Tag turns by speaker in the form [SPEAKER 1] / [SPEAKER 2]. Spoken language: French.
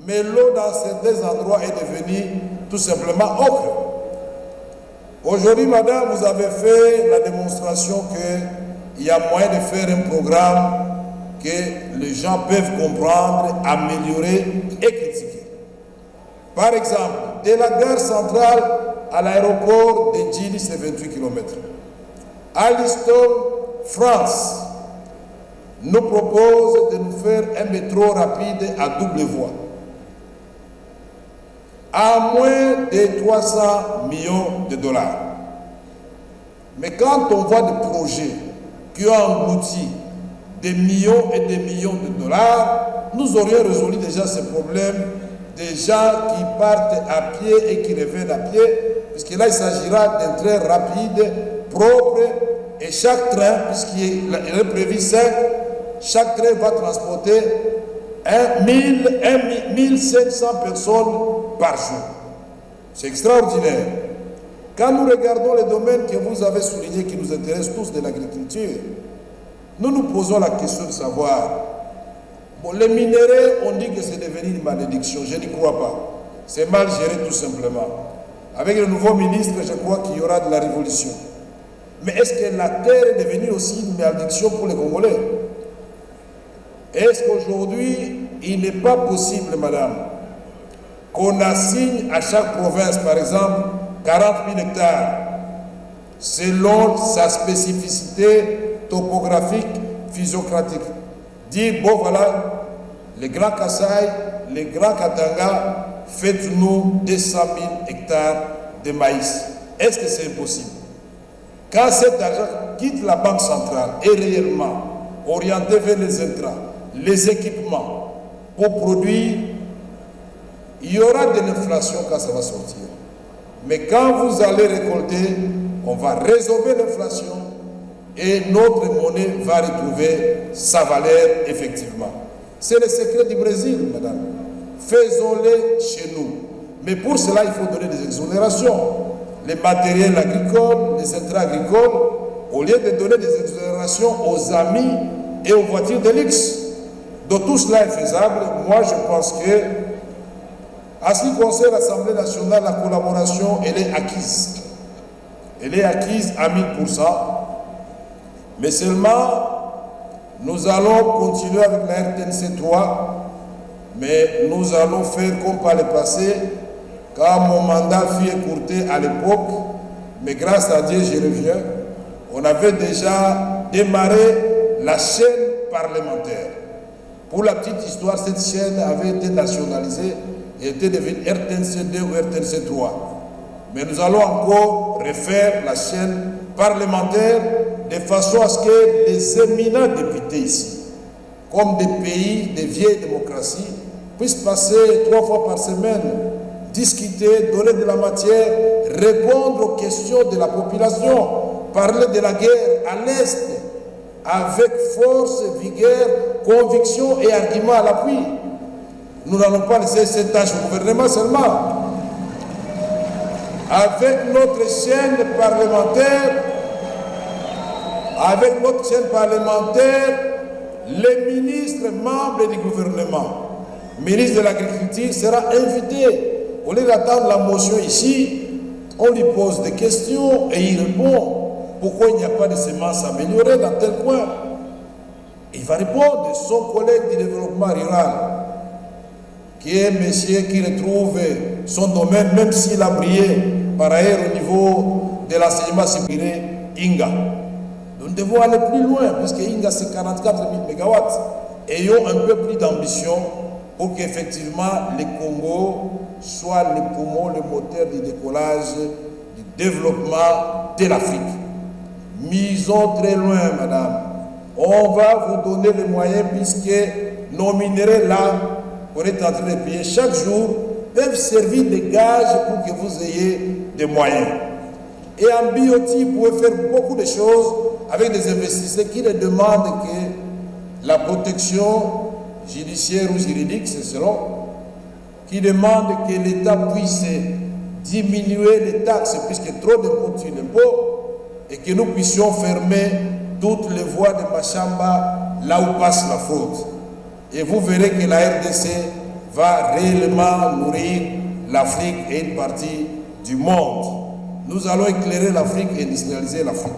[SPEAKER 1] mais l'eau dans certains endroits est devenue tout simplement ocre. Aujourd'hui, madame, vous avez fait la démonstration qu'il y a moyen de faire un programme que les gens peuvent comprendre, améliorer et critiquer. Par exemple, de la gare centrale à l'aéroport de Djili, c'est 28 km. Alstom France nous propose de nous faire un métro rapide à double voie à moins de 300 millions de dollars. Mais quand on voit des projets qui ont englouti des millions et des millions de dollars, nous aurions résolu déjà ce problème des gens qui partent à pied et qui reviennent à pied, puisque là il s'agira d'un train rapide, propre, et chaque train, puisqu'il est prévu 5, chaque train va transporter 1500 personnes par jour. C'est extraordinaire. Quand nous regardons les domaines que vous avez soulignés qui nous intéressent tous de l'agriculture, nous nous posons la question de savoir, bon, les minéraux, on dit que c'est devenu une malédiction, je n'y crois pas. C'est mal géré tout simplement. Avec le nouveau ministre, je crois qu'il y aura de la révolution. Mais est-ce que la terre est devenue aussi une malédiction pour les Congolais? Est-ce qu'aujourd'hui, il n'est pas possible, madame, qu'on assigne à chaque province, par exemple, 40 000 hectares, selon sa spécificité topographique, physiocratique. Dire, bon voilà, les grands Kasaï, les grands Katanga, faites-nous 200 000 hectares de maïs. Est-ce que c'est impossible? Quand cet argent quitte la banque centrale et réellement orienté vers les intrants, les équipements pour produire, il y aura de l'inflation quand ça va sortir. Mais quand vous allez récolter, on va résorber l'inflation et notre monnaie va retrouver sa valeur effectivement. C'est le secret du Brésil, madame. Faisons-le chez nous. Mais pour cela, il faut donner des exonérations. Les matériels agricoles, les intrants agricoles, au lieu de donner des exonérations aux amis et aux voitures de luxe. Donc tout cela est faisable. Moi, je pense que, en ce qui concerne l'Assemblée nationale, la collaboration, elle est acquise. Elle est acquise à 1000%. Mais seulement, nous allons continuer avec la RTNC 3, mais nous allons faire comme par le passé, quand mon mandat fut écourté à l'époque, mais grâce à Dieu, je reviens, on avait déjà démarré la chaîne parlementaire. Pour la petite histoire, cette chaîne avait été nationalisée et était devenue RTNC 2 ou RTNC 3. Mais nous allons encore refaire la chaîne parlementaire de façon à ce que les éminents députés ici, comme des pays, des vieilles démocraties, puissent passer 3 fois par semaine, discuter, donner de la matière, répondre aux questions de la population, parler de la guerre à l'Est, avec force, vigueur, conviction et argument à l'appui. Nous n'allons pas laisser cette tâche au gouvernement seulement. Avec notre chaîne parlementaire, les ministres membres du gouvernement, ministre de l'Agriculture sera invité. Au lieu d'attendre la motion ici, on lui pose des questions et il répond. Pourquoi il n'y a pas de semences améliorées dans tel coin? Il va répondre. Son collègue du développement rural, qui est un monsieur qui retrouve son domaine, même s'il a brillé par ailleurs au niveau de l'enseignement supérieur, Inga. Nous devons aller plus loin, puisque Inga c'est 44 000 MW. Ayons un peu plus d'ambition pour qu'effectivement le Congo soit le poumon, le moteur du décollage, du développement de l'Afrique. Misons très loin, madame. On va vous donner les moyens puisque nos minéraux là, qu'on est en train de payer chaque jour, peuvent servir de gages pour que vous ayez des moyens. Et en biotique, vous pouvez faire beaucoup de choses avec des investisseurs qui ne demandent que la protection judiciaire ou juridique, c'est selon, qui demandent que l'État puisse diminuer les taxes puisque trop d'impôts sur l'impôt et que nous puissions fermer toutes les voies de Machamba là où passe la faute. Et vous verrez que la RDC va réellement nourrir l'Afrique et une partie du monde. Nous allons éclairer l'Afrique et industrialiser l'Afrique.